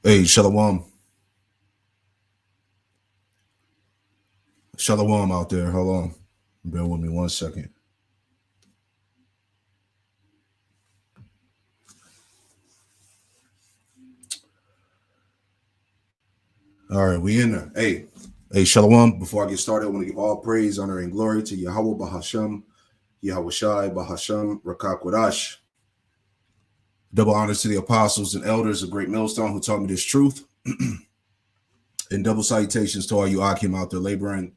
Hey, Shalom. Shalom out there. Hold on. Bear with me 1 second. All right, we in there. Hey, Shalom. Before I get started, I want to give all praise, honor, and glory to Yahweh Bahasham, Yahweh Shai Bahasham, Rakak Wadash. Double honors to the apostles and elders of Great Millstone who taught me this truth. And double salutations to all you Akim out there laboring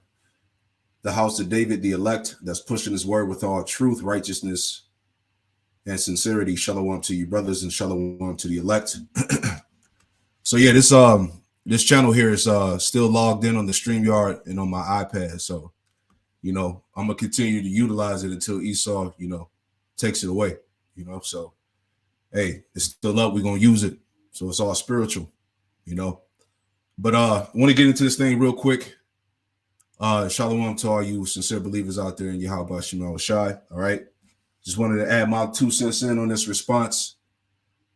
the house of David, the elect, that's pushing his word with all truth, righteousness, and sincerity. Shalom to you, brothers, and shalom to the elect. So yeah, this channel here is still logged in on the StreamYard and on my iPad. So, I'm gonna continue to utilize it until Esau, takes it away. So hey, it's still up. We're gonna use it. So it's all spiritual, But I want to get into this thing real quick. Shalom to all you sincere believers out there in Yahweh Shema Shai. All right. Just wanted to add my 2 cents in on this response.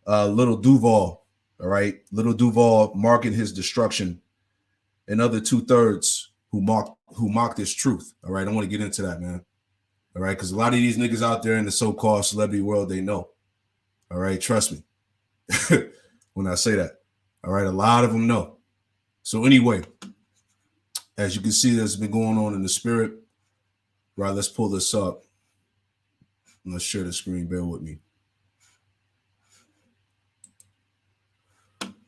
Little Duval, all right. Little Duval marking his destruction, and other 2/3 who mocked his truth. All right. I want to get into that, man. All right, because a lot of these niggas out there in the so-called celebrity world, they know. All right, trust me when I say that. All right, a lot of them know. So anyway, as you can see, there's been going on in the spirit. Right, let's pull this up. Let's share the screen. Bear with me.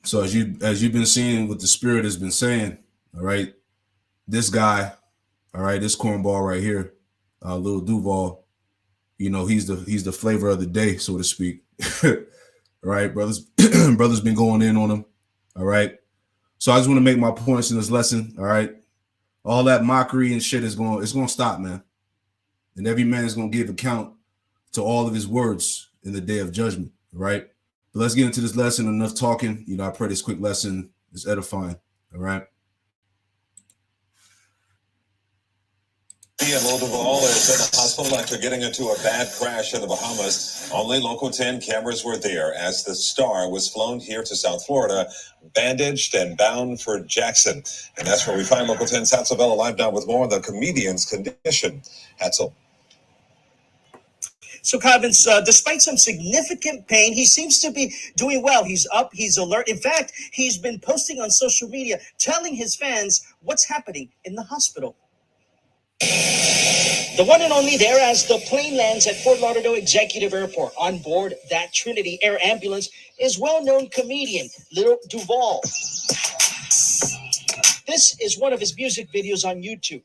So as you've been seeing what the spirit has been saying, all right, this guy, all right, this cornball right here, Lil Duval, he's the flavor of the day, so to speak. All right, brothers been going in on him. All right. So I just want to make my points in this lesson. All right. All that mockery and shit it's going to stop, man. And every man is going to give account to all of his words in the day of judgment. All right. But let's get into this lesson. Enough talking. I pray this quick lesson is edifying. All right. Lil Duval is in the hospital after getting into a bad crash in the Bahamas. Only Local 10 cameras were there as the star was flown here to South Florida, bandaged and bound for Jackson. And that's where we find Local 10's Hatzel Bella live now with more on the comedian's condition. Hatzel. So, Cobbins, despite some significant pain, he seems to be doing well. He's up, he's alert. In fact, he's been posting on social media, telling his fans what's happening in the hospital. The one and only there as the plane lands at Fort Lauderdale Executive Airport. On board that Trinity Air ambulance is well-known comedian Lil Duval. This is one of his music videos on YouTube.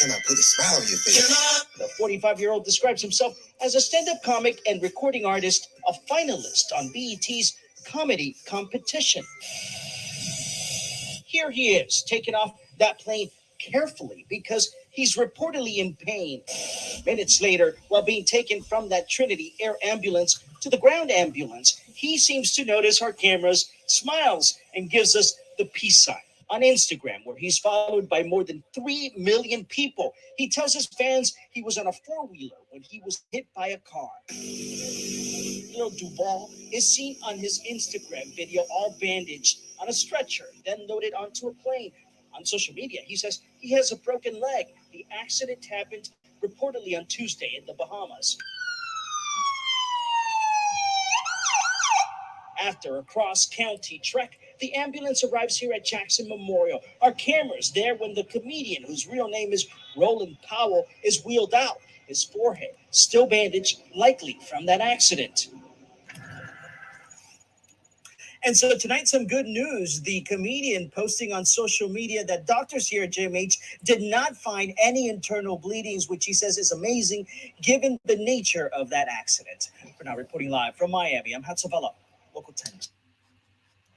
Can I put a smile on your face? The 45-year-old describes himself as a stand-up comic and recording artist, a finalist on BET's comedy competition. Here he is, taking off that plane carefully because he's reportedly in pain. Minutes later, while being taken from that Trinity Air ambulance to the ground ambulance, he seems to notice our cameras, smiles, and gives us the peace sign. On Instagram, where he's followed by more than 3 million people, he tells his fans he was on a four-wheeler when he was hit by a car. Lil Duval is seen on his Instagram video all bandaged on a stretcher, then loaded onto a plane. On social media, he says he has a broken leg. The accident happened reportedly on Tuesday in the Bahamas. After a cross-county trek, the ambulance arrives here at Jackson Memorial. Our cameras there when the comedian, whose real name is Roland Powell, is wheeled out. His forehead still bandaged, likely from that accident. And so tonight, some good news. The comedian posting on social media that doctors here at JMH did not find any internal bleedings, which he says is amazing given the nature of that accident. For now, reporting live from Miami, I'm Hatzel Bella, Local 10.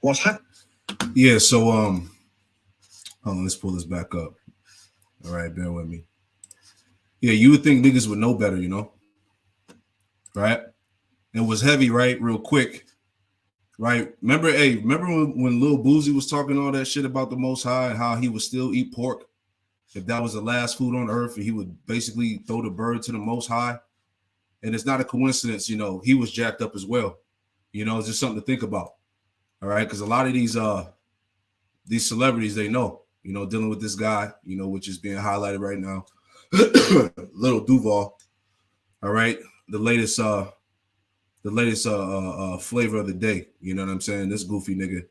What happened? Yeah, so hold on, let's pull this back up. All right, bear with me. Yeah, you would think niggas would know better, right? It was heavy, right? Real quick. Right. Remember when Lil Boozy was talking all that shit about the Most High and how he would still eat pork if that was the last food on earth, and he would basically throw the bird to the Most High? And it's not a coincidence, he was jacked up as well. It's just something to think about. All right, because a lot of these celebrities, they know, dealing with this guy, which is being highlighted right now, little Duval. All right, the latest flavor of the day. You know what I'm saying? This goofy nigga.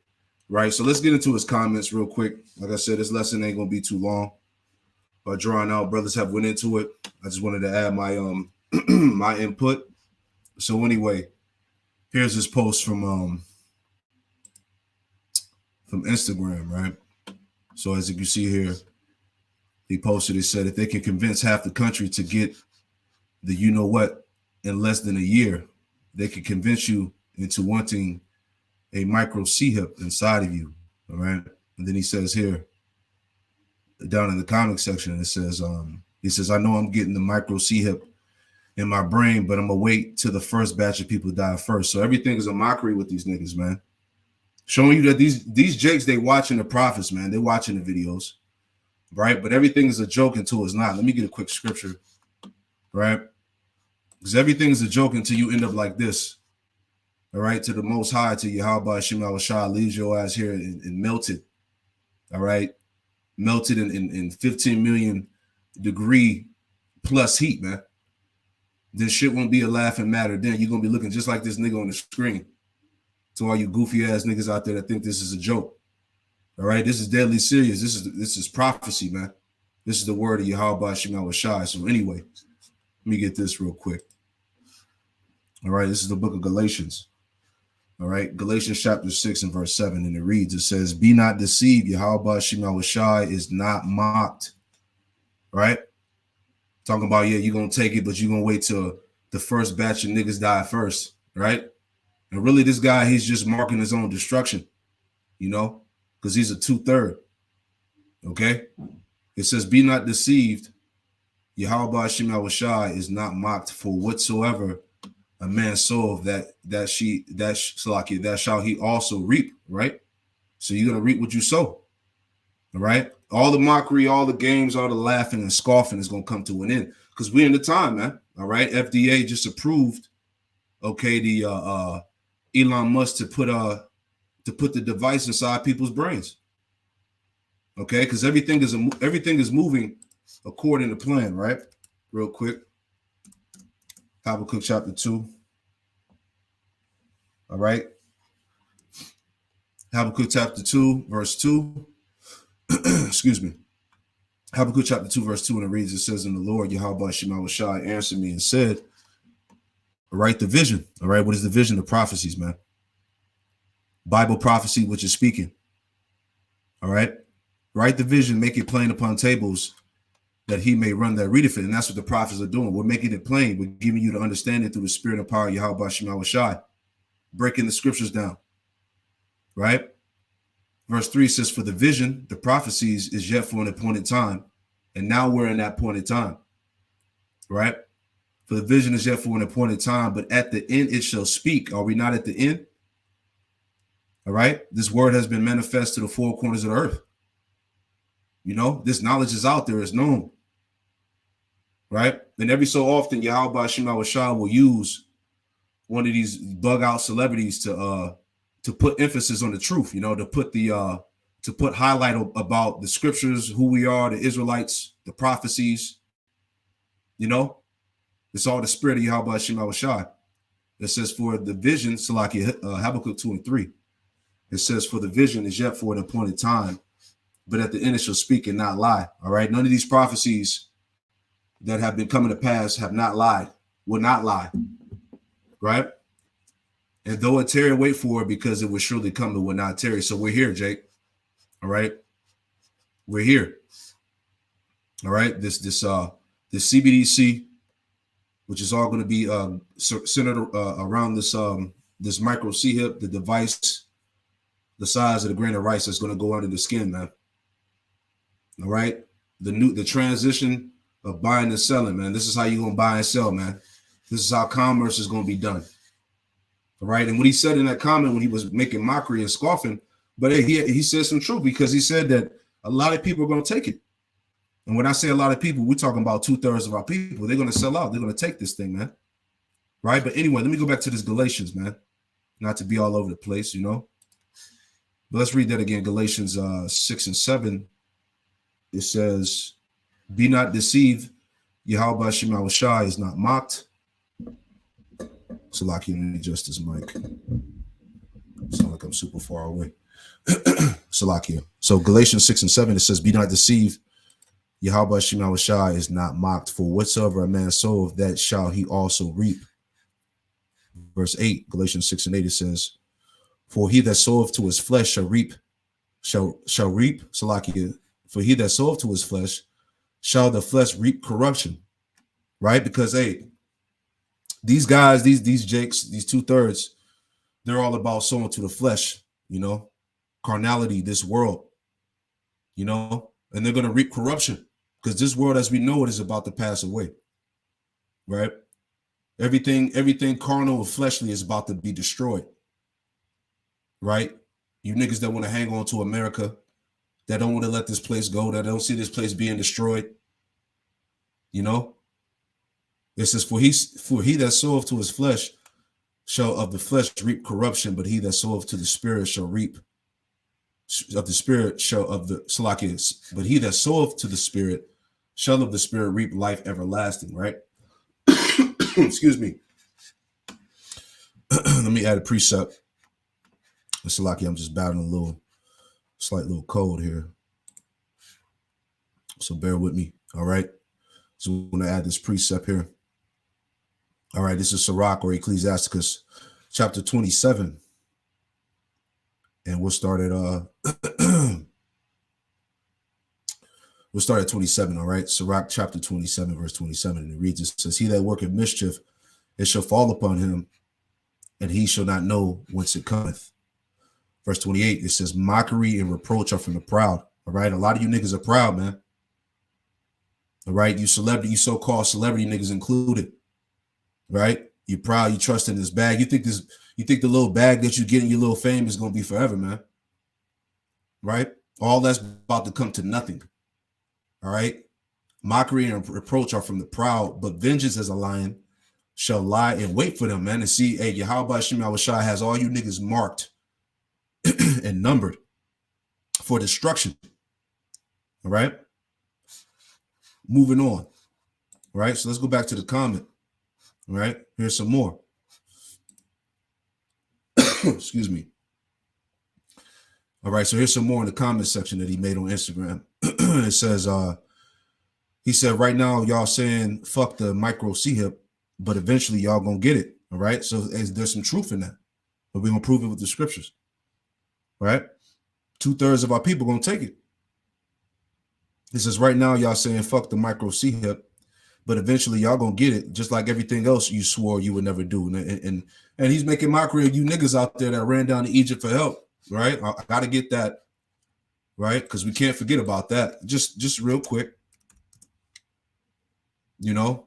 Right. So let's get into his comments real quick. Like I said, this lesson ain't gonna be too long or drawn out. Brothers have went into it. I just wanted to add my my input. So anyway, here's his post from Instagram, right? So as you can see here, he posted, he said, if they can convince half the country to get the you know what in less than a year, they can convince you into wanting a micro C-hip inside of you. All right. And then he says here, down in the comic section, it says, he says, I know I'm getting the micro C-hip in my brain, but I'm gonna wait till the first batch of people die first. So everything is a mockery with these niggas, man. Showing you that these jakes, they watching the prophets, man. They watching the videos, right? But everything is a joke until it's not. Let me get a quick scripture, right? Because everything is a joke until you end up like this. All right, to the Most High, to Yahweh Shema Shah, leaves your ass here and melted. All right, melted in 15 million degree plus heat, man. This shit won't be a laughing matter. Then you're gonna be looking just like this nigga on the screen. To all you goofy ass niggas out there that think this is a joke. All right, this is deadly serious. This is prophecy, man. This is the word of Yahweh Shema Shah. So anyway, let me get this real quick. All right, this is the book of Galatians. All right, Galatians chapter 6 and verse 7, and it reads, it says, be not deceived, Yahweh Shema Shah is not mocked. Right? Talking about, yeah, you're going to take it, but you're going to wait till the first batch of niggas die first. Right? And really, this guy, he's just marking his own destruction, because he's a 2/3. Okay? It says, be not deceived, Yahweh Shema Shah is not mocked, for whatsoever a man sow that shall he also reap, right? So you're gonna reap what you sow. All right. All the mockery, all the games, all the laughing and scoffing is gonna come to an end. Because we're in the time, man. All right. FDA just approved, okay, the Elon Musk to put the device inside people's brains. Okay, because everything is moving according to plan, right? Real quick. Habakkuk chapter 2. All right. Habakkuk chapter 2, verse 2. Excuse me. Habakkuk chapter 2, verse 2, and it reads, it says, in the Lord, Yahweh Shema Shah answered me and said, write the vision. All right. What is the vision? The prophecies, man. Bible prophecy, which is speaking. All right. Write the vision, make it plain upon tables, that he may run that readeth it. And that's what the prophets are doing. We're making it plain. We're giving you the understanding through the spirit and power of Yahweh Shema Shai, breaking the scriptures down. Right? Verse 3 says, for the vision, the prophecies is yet for an appointed time. And now we're in that appointed time. Right? For the vision is yet for an appointed time, but at the end it shall speak. Are we not at the end? All right? This word has been manifest to the four corners of the earth. This knowledge is out there, it's known. Right? And every so often, Yahweh Shema Shah will use one of these bug out celebrities to put emphasis on the truth, to put highlight about the scriptures, who we are, the Israelites, the prophecies. It's all the spirit of Yahweh Shema Shah. It says, for the vision, Habakkuk 2 and 3. It says, for the vision is yet for an appointed time, but at the end it shall speak and not lie. All right. None of these prophecies that have been coming to pass have not lied, will not lie. Right. And though it tarry, wait for it, because it will surely come, it will not tarry. So we're here, Jake. All right. We're here. All right. This CBDC, which is all going to be centered around this micro C-hip, the device, the size of the grain of rice that's going to go under the skin, man. All right. The transition of buying and selling, man. This is how you're going to buy and sell, man. This is how commerce is going to be done. All right. And what he said in that comment when he was making mockery and scoffing, but he said some truth, because he said that a lot of people are going to take it. And when I say a lot of people, we're talking about 2/3 of our people. They're going to sell out. They're going to take this thing, man. Right. But anyway, let me go back to this Galatians, man. Not to be all over the place, But let's read that again. Galatians 6 and 7. It says, "Be not deceived. Yahweh Shema Shai is not mocked." So, like, you need just this mic. Sound like I'm super far away. Salakia. So Galatians 6 and 7, it says, "Be not deceived. Yahweh Shema Shai is not mocked. For whatsoever a man soweth, that shall he also reap." Verse 8, Galatians 6 and 8, it says, "For he that soweth to his flesh shall reap, shall reap." Salakia. "For he that soweth to his flesh shall the flesh reap corruption." Right? Because these guys, these Jakes, these 2/3, they're all about sowing to the flesh, carnality, this world, and they're going to reap corruption because this world as we know it is about to pass away, right? Everything carnal and fleshly is about to be destroyed, right? You niggas that want to hang on to America, that don't want to let this place go, that don't see this place being destroyed, it says, for he that soweth to his flesh shall of the flesh reap corruption, but he that soweth to the spirit shall reap of the spirit shall of the Salakias, but he that soweth to the spirit shall of the spirit reap life everlasting, right? Excuse me. Let me add a precept. Salaki, I'm just battling a slight little cold here. So bear with me. All right. So we're going to add this precept here. All right. This is Sirach or Ecclesiasticus chapter 27. And we'll start at we'll start at 27. All right. Sirach chapter 27, verse 27. And it reads, it says, "He that worketh mischief, it shall fall upon him, and he shall not know whence it cometh." Verse 28, it says, "Mockery and reproach are from the proud." All right. A lot of you niggas are proud, man. All right. You so-called celebrity niggas included. Right? You're proud, you trust in this bag. You think the little bag that you get in your little fame is gonna be forever, man. Right? All that's about to come to nothing. All right. Mockery and reproach are from the proud, but vengeance as a lion shall lie in wait for them, man. And see, hey, Yahweh Shema Shai has all you niggas marked and numbered for destruction. All right. Moving on. All right. So let's go back to the comment. All right. Here's some more. Excuse me. All right. So here's some more in the comment section that he made on Instagram. It says, he said, "Right now, y'all saying fuck the micro C-hip, but eventually y'all gonna get it." All right. So there's some truth in that, but we're gonna prove it with the scriptures. Right? 2/3 of our people gonna take it. It says, "Right now, y'all saying fuck the micro C-hip, but eventually y'all gonna get it, just like everything else you swore you would never do." And he's making mockery of you niggas out there that ran down to Egypt for help, right? I gotta get that, right? Because we can't forget about that. Just real quick, we want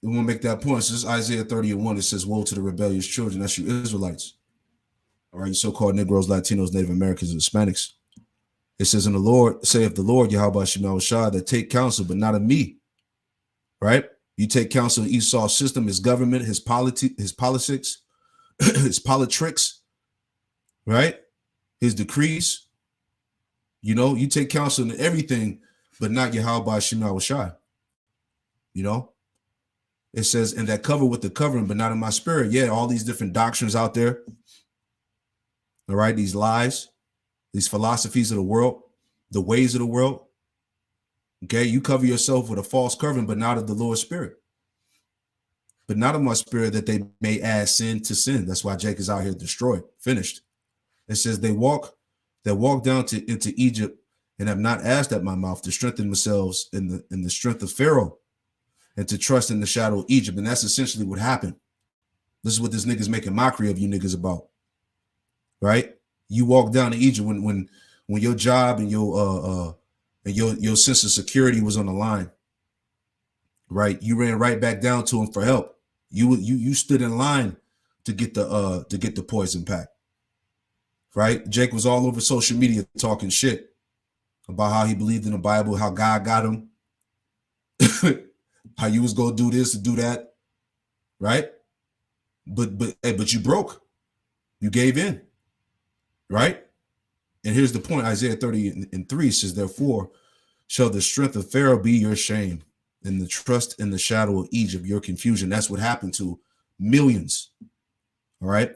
to make that point. This is Isaiah 30:1. It says, "Woe to the rebellious children," that's you Israelites. All right, you so-called Negroes, Latinos, Native Americans, and Hispanics. It says, "In the Lord, saith the Lord, Yahweh Shema Shai, that take counsel, but not of me." Right? You take counsel of Esau's system, his government, his politics, his politricks, right? His decrees. You take counsel in everything, but not Yahweh Shema Shai. It says, "And that cover with the covering, but not in my spirit." Yeah, all these different doctrines out there. All right, these lies, these philosophies of the world, the ways of the world. Okay, you cover yourself with a false covering, but not of the Lord's spirit. But not of my spirit, that they may add sin to sin. That's why Jake is out here destroyed, finished. It says, "They walk down into Egypt and have not asked at my mouth to strengthen themselves in the strength of Pharaoh and to trust in the shadow of Egypt." And that's essentially what happened. This is what this nigga's making mockery of you niggas about. Right? You walk down to Egypt when your job and your sense of security was on the line. Right? You ran right back down to him for help. You stood in line to get the poison pack. Right? Jake was all over social media talking shit about how he believed in the Bible, how God got him, how you was gonna do this and do that, right? But you broke. You gave in. right? And here's the point. Isaiah 30:3 says, therefore shall the strength of Pharaoh be your shame, and the trust in the shadow of Egypt your confusion. That's what happened to millions. All right.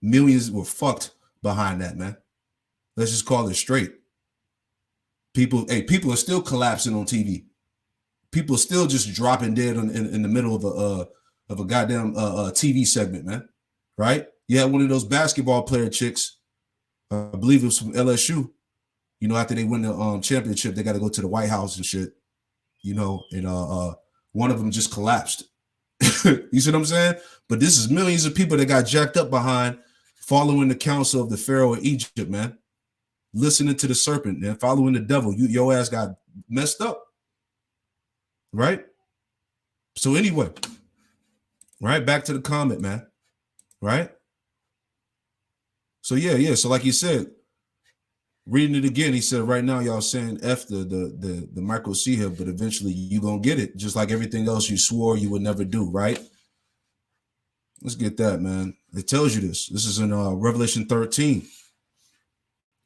Millions were fucked behind that, man. Let's just call it straight. People are still collapsing on TV. People are still just dropping dead in the middle of a goddamn TV segment, man. Right? You had one of those basketball player chicks, I believe it was from LSU. You know, after they win the championship, they got to go to the White House and shit. You know, and one of them just collapsed. You see what I'm saying? But this is millions of people that got jacked up behind following the counsel of the Pharaoh of Egypt, man. Listening to the serpent and following the devil. Your ass got messed up. Right? So anyway, right, back to the comment, man. Right? So yeah. So like you said, reading it again, he said, right now y'all saying F the micro C here, but eventually you gonna get it, just like everything else you swore you would never do, right? Let's get that, man. It tells you this. This is in Revelation 13.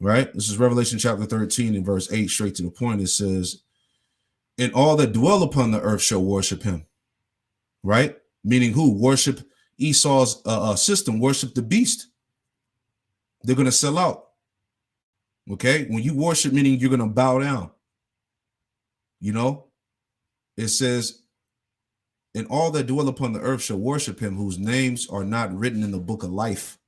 Right? This is Revelation chapter 13 and verse 8, straight to the point. It says, and all that dwell upon the earth shall worship him. Right? Meaning who? Worship Esau's system, worship the beast. They're going to sell out. Okay? When you worship, meaning you're going to bow down. You know? It says, and all that dwell upon the earth shall worship him, whose names are not written in the book of life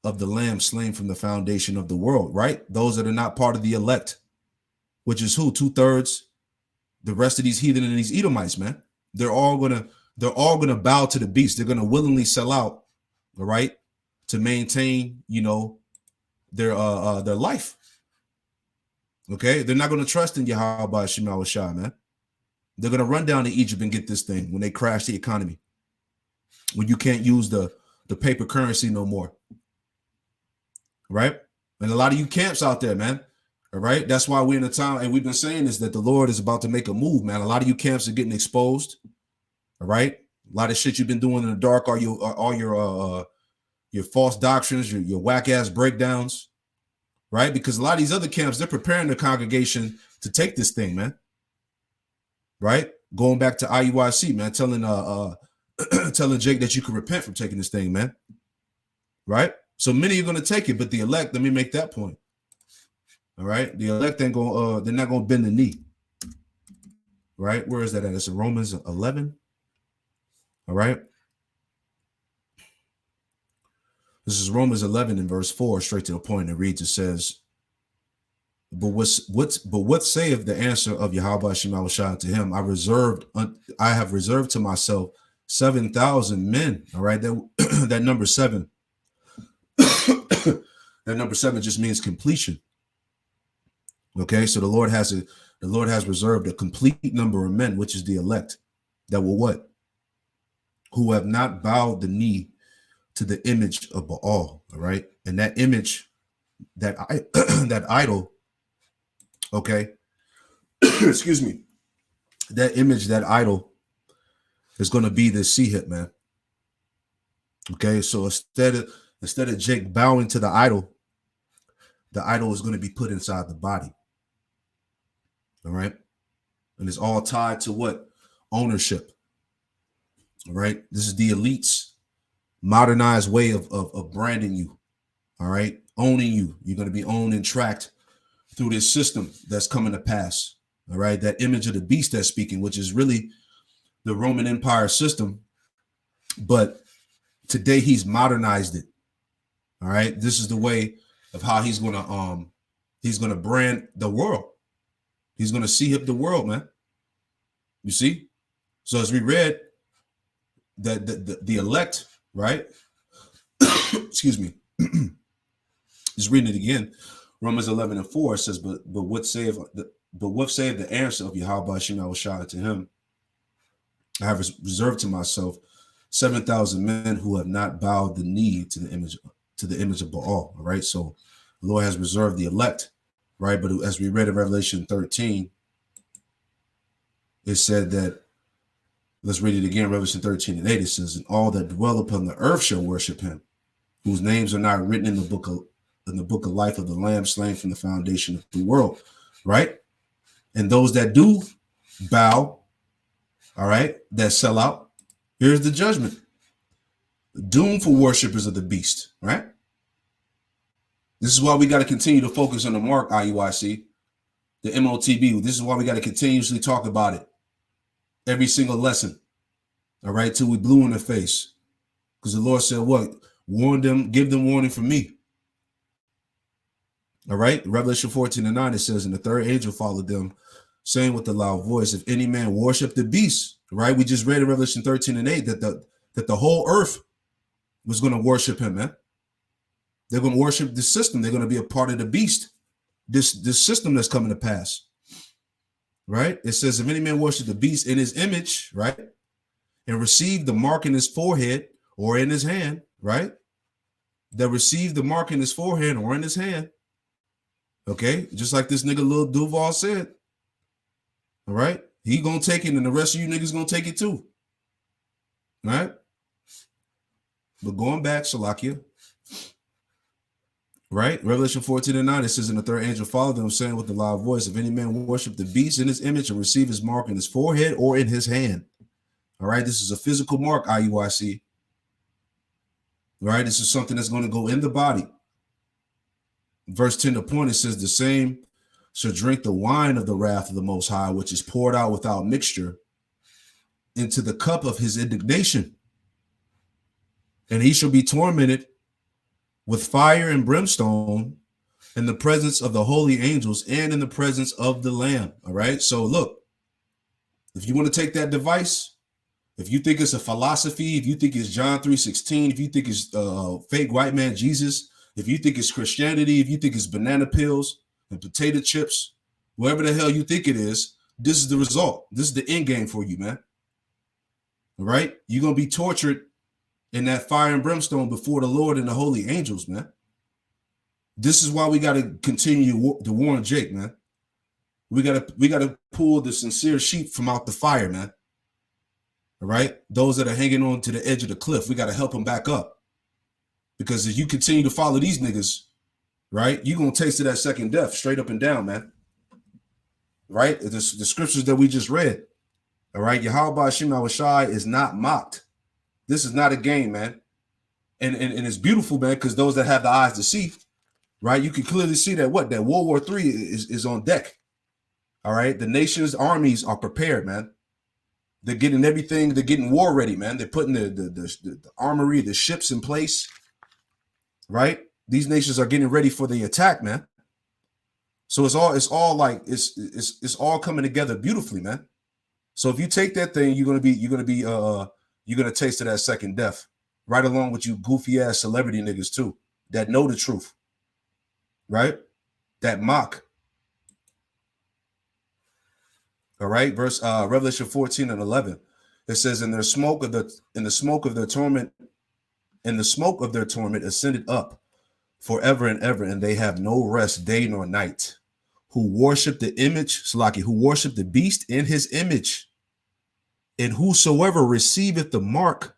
of the Lamb slain from the foundation of the world, right? Those that are not part of the elect, which is who? 2/3, the rest of these heathen and these Edomites, man. They're all gonna bow to the beast. They're gonna willingly sell out, all right, to maintain, you know, their life. Okay, they're not gonna trust in Yahweh Shema Shah, man. They're gonna run down to Egypt and get this thing when they crash the economy, when you can't use the paper currency no more. Right? And a lot of you camps out there, man. All right. That's why we're in a time, and we've been saying this, that the Lord is about to make a move, man. A lot of you camps are getting exposed. All right. A lot of shit you've been doing in the dark, all your false doctrines, your whack ass breakdowns. Right? Because a lot of these other camps, they're preparing the congregation to take this thing, man. Right? Going back to IUIC, man, telling Jake that you can repent from taking this thing, man. Right? So many are going to take it, but the elect, let me make that point. All right. The elect ain't going, they're not going to bend the knee. Right. Where is that at? It's in Romans 11. All right. This is Romans 11 in verse 4, straight to the point. It reads, it says, but what saith the answer of Yahweh Shema Shah to him? I have reserved to myself 7,000 men. All right. That number 7. That number 7 just means completion. Okay, so the Lord has reserved a complete number of men, which is the elect, that will what? Who have not bowed the knee to the image of Baal. All right, and that image, that idol. Okay, excuse me. That image, that idol, is going to be the Sihit, man. Okay, so instead of Jake bowing to the idol is going to be put inside the body. All right. And it's all tied to what? Ownership. All right. This is the elite's modernized way of branding you. All right. Owning you. You're going to be owned and tracked through this system that's coming to pass. All right. That image of the beast that's speaking, which is really the Roman Empire system. But today he's modernized it. All right. This is the way of how he's gonna brand the world. He's gonna see hip the world, man. You see? So as we read that the elect, right? Excuse me. Just reading it again. Romans 11 and 4 says, but what saith the answer of Yahweh Shema Shah to him? I have reserved to myself 7,000 men who have not bowed the knee to the image of Baal. All right. So the Lord has reserved the elect, right? But as we read in Revelation 13, it said that, let's read it again, Revelation 13 and 8, it says, and all that dwell upon the earth shall worship him, whose names are not written in the book of life of the Lamb slain from the foundation of the world, right? And those that do bow, all right, that sell out, here's the judgment. Doom for worshipers of the beast, right? This is why we got to continue to focus on the mark, IUIC, the MOTB. This is why we got to continuously talk about it. Every single lesson, all right, till we blue in the face. Because the Lord said what? Warn them, give them warning from me. All right, Revelation 14:9, it says, and the third angel followed them, saying with a loud voice, if any man worship the beast, right? We just read in Revelation 13:8 that the whole earth was going to worship him, man. They're going to worship the system. They're going to be a part of the beast, this system that's coming to pass, right? It says, if any man worship the beast in his image, right, and receive the mark in his forehead or in his hand, right, that receive the mark in his forehead or in his hand, okay, just like this nigga Lil Duval said, all right, he gonna take it and the rest of you niggas gonna take it too, all right? But going back, Salakia, right? Revelation 14:9, it says, and the third angel followed them, saying with a loud voice, if any man worship the beast in his image and receive his mark in his forehead or in his hand. All right, this is a physical mark, IUIC. All right, this is something that's going to go in the body. Verse 10 to point, it says, the same shall drink the wine of the wrath of the Most High, which is poured out without mixture into the cup of his indignation. And he shall be tormented with fire and brimstone in the presence of the holy angels and in the presence of the Lamb. All right. So look, if you want to take that device, if you think it's a philosophy, if you think it's John 3:16, if you think it's fake white man Jesus, if you think it's Christianity, if you think it's banana peels and potato chips, whatever the hell you think it is, this is the result. This is the end game for you, man. All right. You're going to be tortured in that fire and brimstone before the Lord and the holy angels, man. This is why we got to continue to warn Jake, man. We got to pull the sincere sheep from out the fire, man. All right. Those that are hanging on to the edge of the cliff, we got to help them back up. Because if you continue to follow these niggas, right, you're going to taste of that second death straight up and down, man. Right? The scriptures that we just read. All right. Yahweh Hashem Awashai is not mocked. This is not a game, man. And it's beautiful, man, because those that have the eyes to see, right, you can clearly see that that World War III is on deck. All right. The nation's armies are prepared, man. They're getting everything. They're getting war ready, man. They're putting the armory, the ships in place, right? These nations are getting ready for the attack, man. So it's all like it's all coming together beautifully, man. So if you take that thing, you're gonna taste of that second death, right along with you goofy ass celebrity niggas too that know the truth, right? That mock. All right, verse Revelation 14:11. It says, in the smoke of their torment ascended up forever and ever, and they have no rest day nor night. Who worship the image, Salaki, who worship the beast in his image, and whosoever receiveth the mark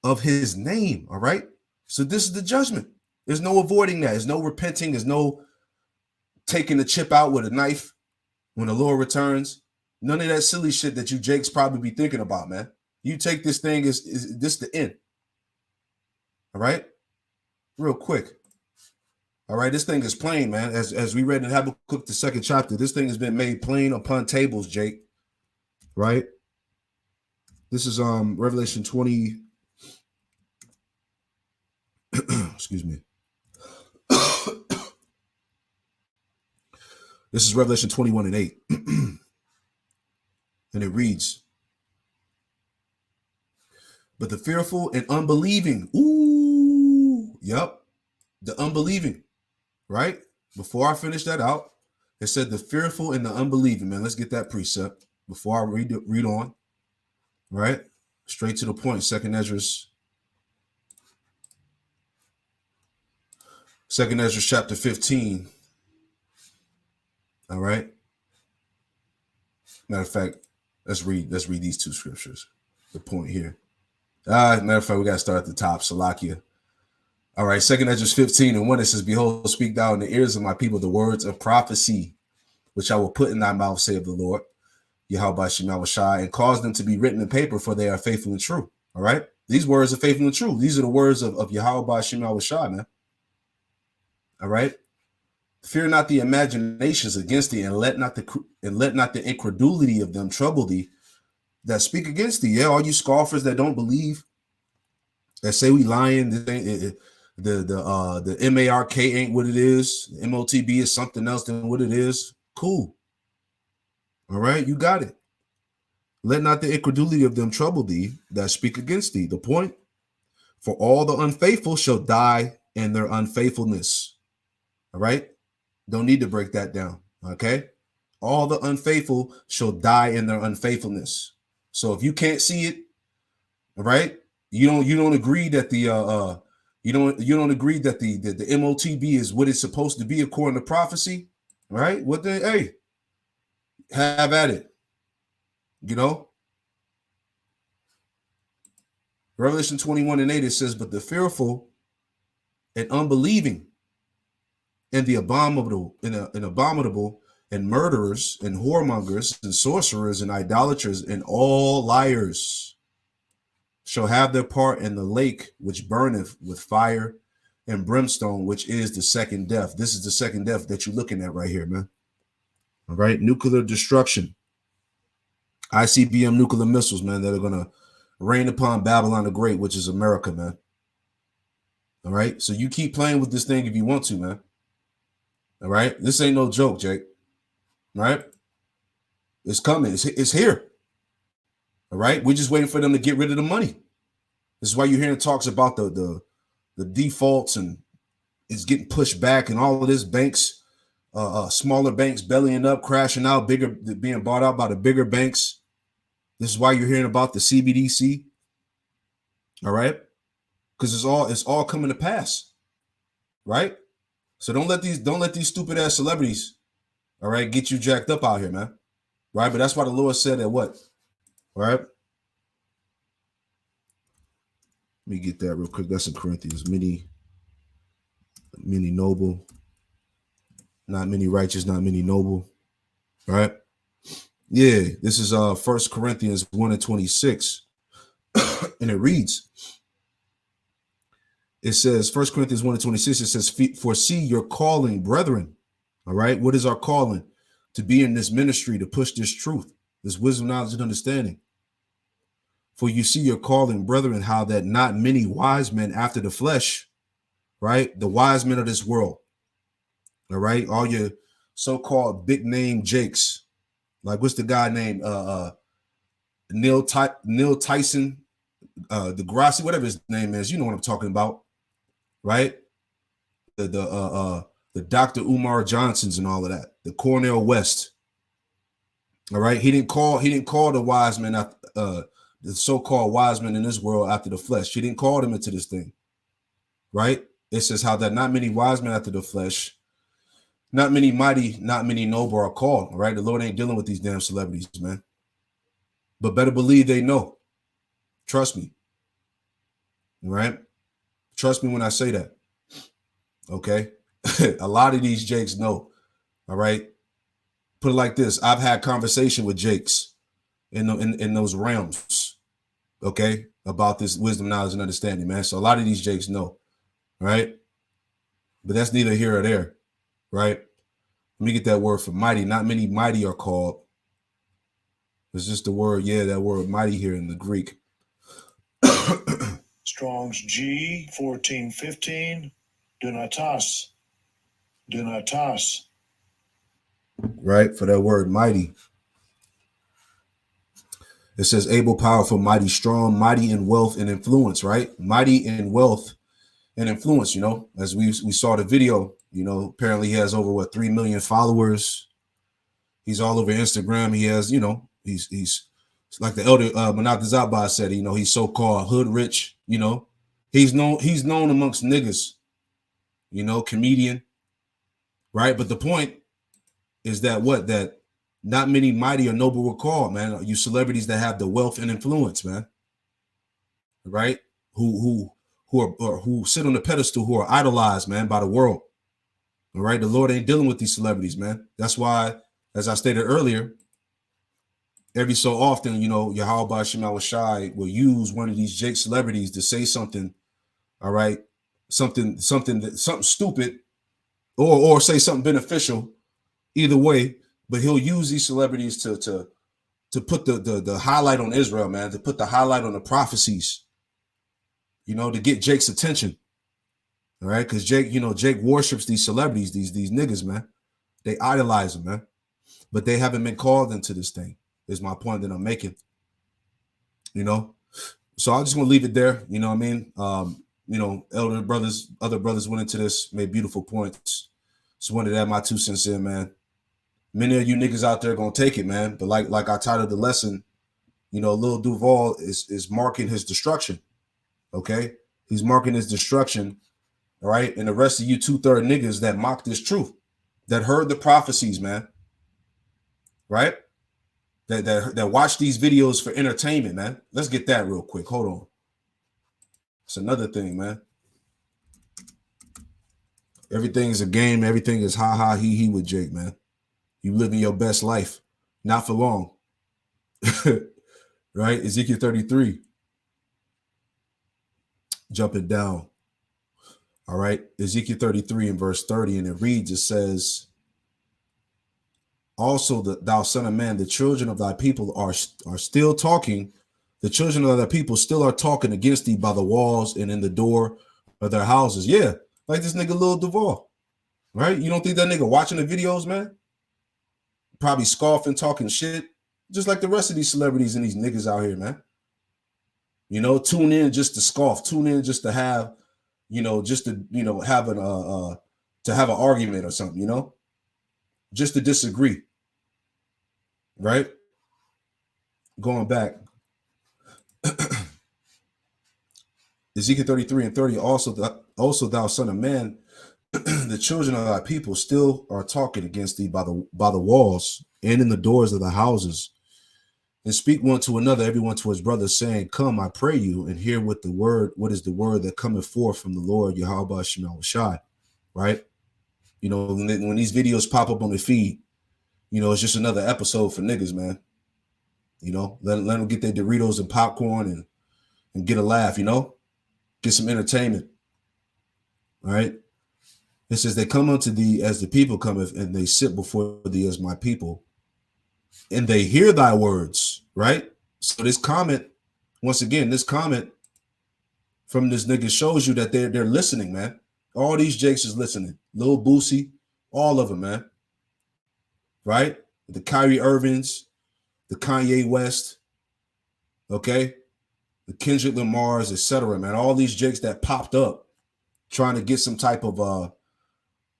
of his name. All right. So this is the judgment. There's no avoiding that. There's no repenting. There's no taking the chip out with a knife when the Lord returns. None of that silly shit that you Jakes probably be thinking about, man. You take this thing, is this the end? All right? Real quick. All right, this thing is plain, man. As we read in Habakkuk, the second chapter, this thing has been made plain upon tables, Jake. Right? This is Revelation 20. Excuse me. This is Revelation 21:8. And it reads, but the fearful and unbelieving, the unbelieving, right? Before I finish that out, it said the fearful and the unbelieving, man. Let's get that precept before I read on, right? Straight to the point. Second Ezra chapter 15. All right. Matter of fact, let's read these two scriptures. The point here. Matter of fact, we got to start at the top. Salakia. All right, 2 Ezra 15:1, it says, behold, speak thou in the ears of my people the words of prophecy, which I will put in thy mouth, saith the Lord, Yahweh Shema Shai, and cause them to be written in paper, for they are faithful and true. All right, these words are faithful and true. These are the words of Yahweh Shema Shai, man. All right, fear not the imaginations against thee, and let not the incredulity of them trouble thee that speak against thee. Yeah, all you scoffers that don't believe, that say we lying, the MARK ain't what it is. The MOTB is something else than what it is. Cool. All right, you got it. Let not the incredulity of them trouble thee that speak against thee. The point, for all the unfaithful shall die in their unfaithfulness. All right, don't need to break that down. Okay, all the unfaithful shall die in their unfaithfulness. So if you can't see it, all right, you don't agree that the you don't agree that the MOTB is what it's supposed to be according to prophecy, right? What the hey, have at it. You know, Revelation 21:8, it says, but the fearful and unbelieving and the abominable and murderers and whoremongers and sorcerers and idolaters and all liars shall have their part in the lake which burneth with fire and brimstone, which is the second death. This is the second death that you're looking at right here, man. All right, nuclear destruction. ICBM nuclear missiles, man, that are going to rain upon Babylon the Great, which is America, man. All right, so you keep playing with this thing if you want to, man. All right, this ain't no joke, Jake. All right, it's coming. It's here. All right, we're just waiting for them to get rid of the money. This is why you're hearing talks about the defaults and it's getting pushed back and all of this banks, smaller banks bellying up, crashing out, bigger being bought out by the bigger banks. This is why you're hearing about the CBDC. All right, because it's all coming to pass, right? So don't let these stupid ass celebrities, all right, get you jacked up out here, man. Right, but that's why the Lord said that what, all right. Let me get that real quick. That's in Corinthians. Many noble, not many righteous, not many noble. All right. Yeah, this is 1 Corinthians 1:26. And it reads, it says, 1 Corinthians 1:26, it says, foresee your calling, brethren. All right. What is our calling? To be in this ministry, to push this truth, this wisdom, knowledge, and understanding. For you see your calling, brethren, how that not many wise men after the flesh, right? The wise men of this world, all right? All your so-called big name Jakes, like what's the guy named Neil Tyson, Degrassi, whatever his name is, you know what I'm talking about, right? The Dr. Umar Johnsons and all of that, the Cornel West, all right? He didn't call the wise men the so-called wise men in this world after the flesh. He didn't call them into this thing, right? It says how that not many wise men after the flesh, not many mighty, not many noble are called, right? The Lord ain't dealing with these damn celebrities, man. But better believe they know. Trust me, right? Trust me when I say that, okay? A lot of these Jakes know, all right? Put it like this. I've had conversation with Jakes in those realms, okay, about this wisdom, knowledge, and understanding, man. So a lot of these Jakes know, right? But that's neither here or there, right? Let me get that word for mighty. Not many mighty are called. It's just the word, yeah, that word mighty here in the Greek. Strong's G 1415, dunatos. Right, for that word mighty. It says able, powerful, mighty, strong, mighty in wealth and influence, right? Mighty in wealth and influence, you know, as we saw the video, you know, apparently he has over 3 million followers. He's all over Instagram. He has, you know, he's like the elder Manak Zabba said, you know, he's so-called hood rich, you know, he's known amongst niggas, you know, comedian, right? But the point is that that not many mighty or noble were called, man. You celebrities that have the wealth and influence, man. Right? Who who sit on the pedestal, who are idolized, man, by the world. All right, the Lord ain't dealing with these celebrities, man. That's why, as I stated earlier, every so often, Yahweh Shema Shai will use one of these Jake celebrities to say something, all right, something stupid, or say something beneficial, either way. But he'll use these celebrities to put the highlight on Israel, man, to put the highlight on the prophecies, to get Jake's attention. All right, because Jake worships these celebrities, these niggas, man. They idolize them, man. But they haven't been called into this thing, is my point that I'm making. So I'm just gonna leave it there. You know what I mean? Other brothers went into this, made beautiful points. Just wanted to add my 2 cents in, man. Many of you niggas out there gonna take it, man. But like I titled the lesson, Lil Duval is marking his destruction. Okay, he's marking his destruction. All right, and the rest of you 2/3 niggas that mock this truth, that heard the prophecies, man. Right? That watch these videos for entertainment, man. Let's get that real quick. Hold on. It's another thing, man. Everything is a game. Everything is ha ha he with Jake, man. You living your best life, not for long. Right? Ezekiel 33. Jumping down. All right. Ezekiel 33 and verse 30, and it reads, it says, also, thou son of man, the children of thy people are still talking. The children of thy people still are talking against thee by the walls and in the door of their houses. Yeah, like this nigga Lil Duval, right? You don't think that nigga watching the videos, man? Probably scoffing, talking shit, just like the rest of these celebrities and these niggas out here, man. Tune in just to scoff, tune in just to have, just to, have to have an argument or something, just to disagree. Right? Going back. Ezekiel 33 and 30, also thou son of man, the children of thy people still are talking against thee by the walls and in the doors of the houses, and speak one to another, everyone to his brother, saying, come, I pray you, and hear what is the word that cometh forth from the Lord, Yahweh Shema Shai. Right? When these videos pop up on the feed, it's just another episode for niggas, man. Let them get their Doritos and popcorn and get a laugh, get some entertainment. All right. It says, they come unto thee as the people cometh, and they sit before thee as my people, and they hear thy words. Right. So this comment, once again, from this nigga shows you that they're listening, man. All these Jakes is listening. Lil Boosie, all of them, man. Right? The Kyrie Irvings, the Kanye West, okay? The Kendrick Lamars, etc., man. All these Jakes that popped up trying to get some type of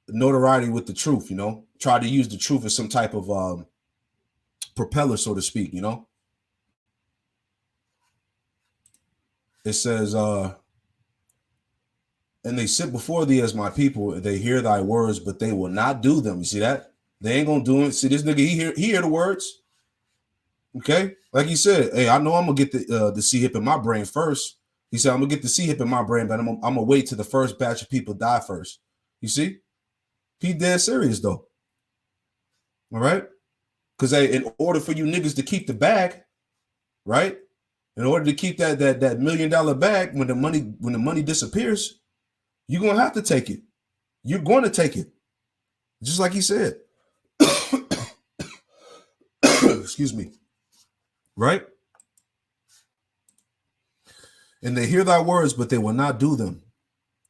notoriety with the truth, try to use the truth as some type of propeller, so to speak, It says, and they sit before thee as my people, and they hear thy words, but they will not do them. You see that? They ain't gonna do it. See, this nigga, he hear the words. Okay, like he said, hey, I know I'm gonna get the C hip in my brain first. He said, I'm gonna get the C hip in my brain, but I'm gonna wait till the first batch of people die first. You see, he dead serious though. All right, because hey, in order for you niggas to keep the bag, right? In order to keep that $1 million bag, when the money disappears, you're gonna have to take it. You're going to take it, just like he said. Excuse me. Right? And they hear thy words, but they will not do them.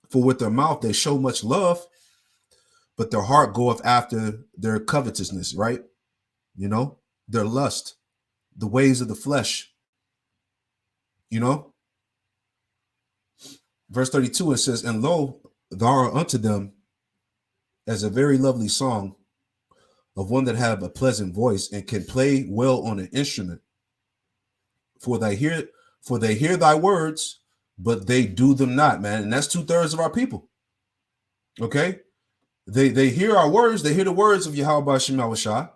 For with their mouth they show much love, but their heart goeth after their covetousness, right? Their lust, the ways of the flesh. Verse 32, it says, and lo, thou art unto them as a very lovely song of one that have a pleasant voice and can play well on an instrument. For they hear thy words, but they do them not, man. And that's 2/3 of our people. Okay? They hear our words, they hear the words of Yahweh Shema Shai,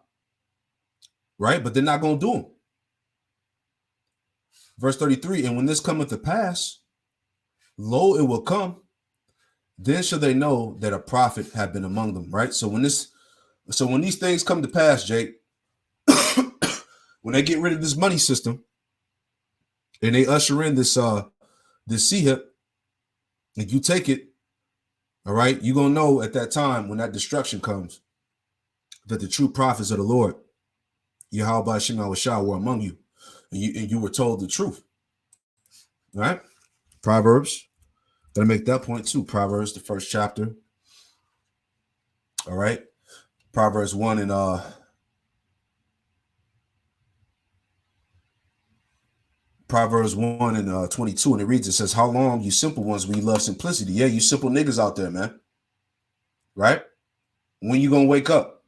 right? But they're not going to do them. Verse 33, and when this cometh to pass, Lo, it will come. Then shall they know that a prophet have been among them, right? So when these things come to pass, Jake, when they get rid of this money system and they usher in this CHIP, and you take it, all right, you're gonna know at that time when that destruction comes that the true prophets of the Lord, Yahweh Shem Shah, were among you, and you were told the truth. All right? Proverbs. Gotta make that point too. Proverbs, the first chapter. All right. Proverbs 1 and Proverbs 1 and 22, and it reads, it says, how long, you simple ones, when you love simplicity? Yeah, you simple niggas out there, man. Right? When you gonna wake up?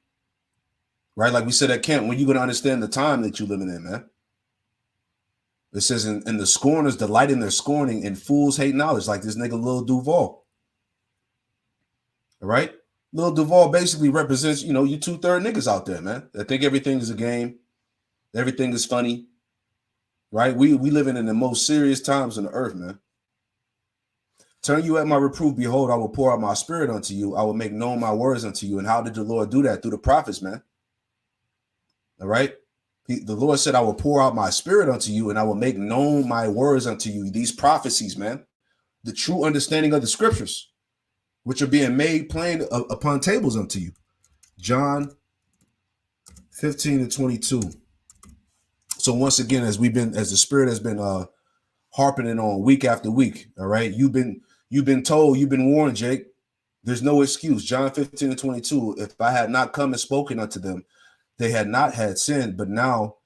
Right? Like we said at camp, when you gonna understand the time that you're living in, man? It says, and the scorners delight in their scorning, and fools hate knowledge, like this nigga Lil Duval. All right? Lil Duval basically represents, you 2/3 niggas out there, man. That think everything is a game. Everything is funny. Right? We living in the most serious times on the earth, man. Turn you at my reproof, behold, I will pour out my spirit unto you. I will make known my words unto you. And how did the Lord do that? Through the prophets, man. All right? The Lord said, I will pour out my spirit unto you, and I will make known my words unto you. These prophecies, man. The true understanding of the scriptures, which are being made plain upon tables unto you. John 15 and 22. So once again, as the Spirit has been harping on week after week, all right, you've been told, you've been warned, Jake. There's no excuse. John 15 and 22. If I had not come and spoken unto them, they had not had sin, but now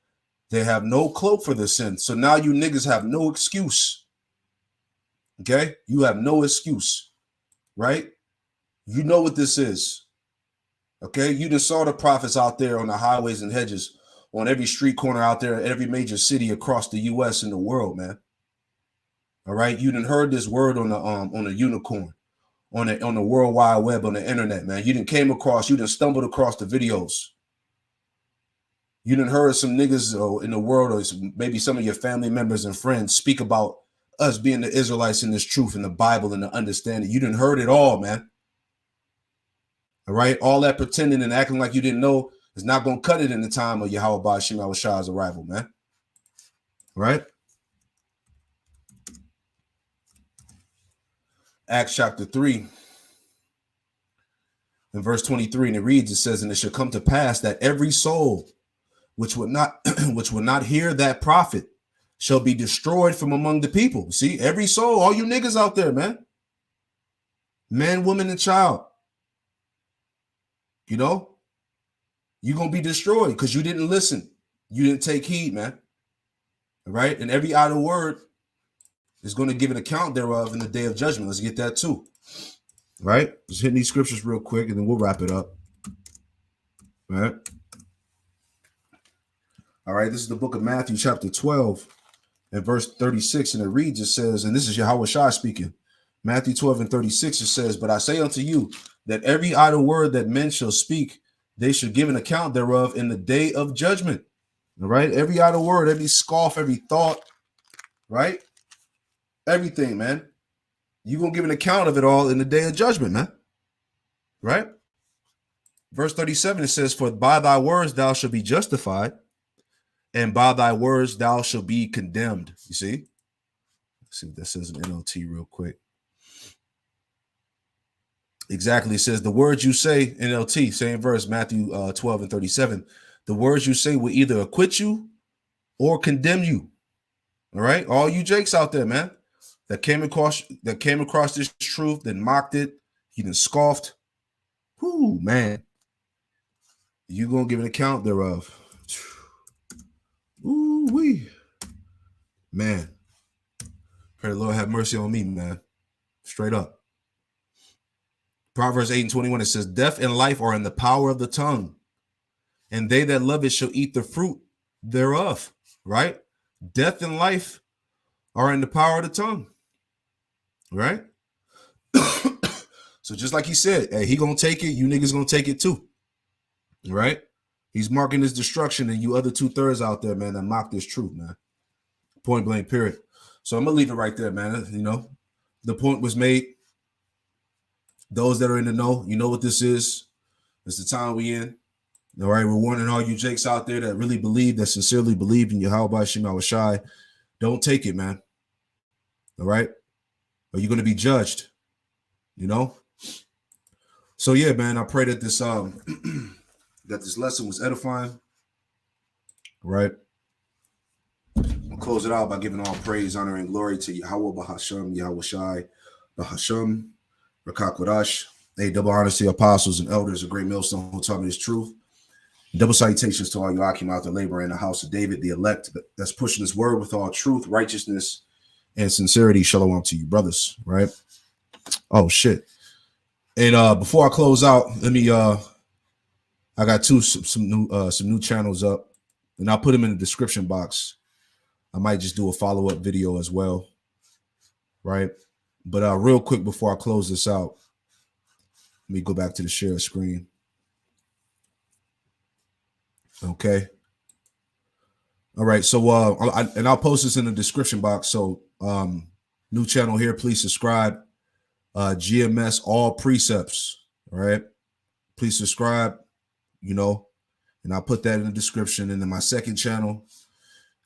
they have no cloak for their sin. So now you niggas have no excuse. Okay, you have no excuse, right? You know what this is. Okay, you just saw the prophets out there on the highways and hedges, on every street corner out there, every major city across the U.S. and the world, man. All right, you done heard this word on the unicorn, on the World Wide Web, on the internet, man. You done stumbled across the videos. You done heard some niggas in the world, or maybe some of your family members and friends speak about us being the Israelites in this truth and the Bible and the understanding. You done heard it all, man. All right, all that pretending and acting like you didn't know is not going to cut it in the time of Yahweh Shem Shah's arrival, man. Right? Acts chapter 3 and verse 23, and it reads, it says, and it shall come to pass that every soul which would not hear that prophet shall be destroyed from among the people. See, every soul, all you niggas out there, man. Man, woman, and child. You're going to be destroyed because you didn't listen. You didn't take heed, man. All right? And every idle word is going to give an account thereof in the day of judgment. Let's get that too. All right? Just hitting these scriptures real quick and then we'll wrap it up. All right? All right, this is the book of Matthew chapter 12 and verse 36. And it reads, it says, and this is Yahweh Shai speaking. Matthew 12 and 36, it says, but I say unto you that every idle word that men shall speak, they should give an account thereof in the day of judgment. All right, every idle word, every scoff, every thought, right? Everything, man. You're going to give an account of it all in the day of judgment, man. Right? Verse 37, it says, for by thy words thou shalt be justified, and by thy words thou shalt be condemned. You see? Let's see what that says in NLT real quick. Exactly. It says the words you say, NLT, same verse, Matthew 12 and 37. The words you say will either acquit you or condemn you. All right. All you Jakes out there, man, that came across this truth, then mocked it, you done scoffed. Whoo, man. You gonna give an account thereof. Ooh wee. Man. Pray the Lord have mercy on me, man. Straight up. Proverbs 8 and 21, it says, death and life are in the power of the tongue, and they that love it shall eat the fruit thereof. Right? Death and life are in the power of the tongue. Right? So just like he said, hey, he gonna take it, you niggas gonna take it too. Right? He's marking his destruction, and you other 2/3 out there, man, that mock this truth, man. Point blank, period. So I'm gonna leave it right there, man. the point was made. Those that are in the know, you know what this is. It's the time we in. All right, we're warning all you Jakes out there that really believe, that sincerely believe in Yahweh Shema Shai. Don't take it, man. All right? Or you're going to be judged, you know? So, yeah, man, I pray that this that this lesson was edifying. All right? I'll close it out by giving all praise, honor, and glory to Yahweh Bahasham, Yahweh Shai, Bahasham, Rakakwadash. Hey, double honors to the apostles and elders, a great millstone who taught me this truth. Double salutations to all you Akim out there laboring in the house of David, the elect that's pushing this word with all truth, righteousness, and sincerity. Shalom to you, brothers. Right? Oh shit! And before I close out, let me I got some new channels up, and I'll put them in the description box. I might just do a follow-up video as well. Right? But real quick before I close this out, let me go back to the share screen. Okay. All right. So I'll post this in the description box. So new channel here, please subscribe. GMS all precepts. All right. Please subscribe, you know, and I'll put that in the description. And then my second channel,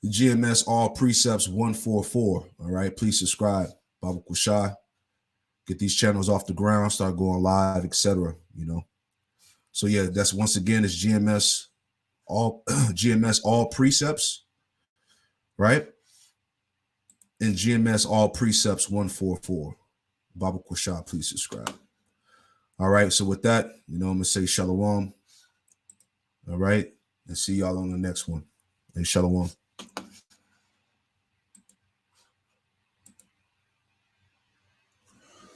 the GMS all precepts 144. All right. Please subscribe. Baba Kushai. Get these channels off the ground, start going live, etc. You know. So yeah, that's once again it's GMS all precepts, right? And GMS all precepts 144. Baba Kushai, please subscribe. All right. So with that, you know, I'm gonna say shalom. All right, and see y'all on the next one. And shalom.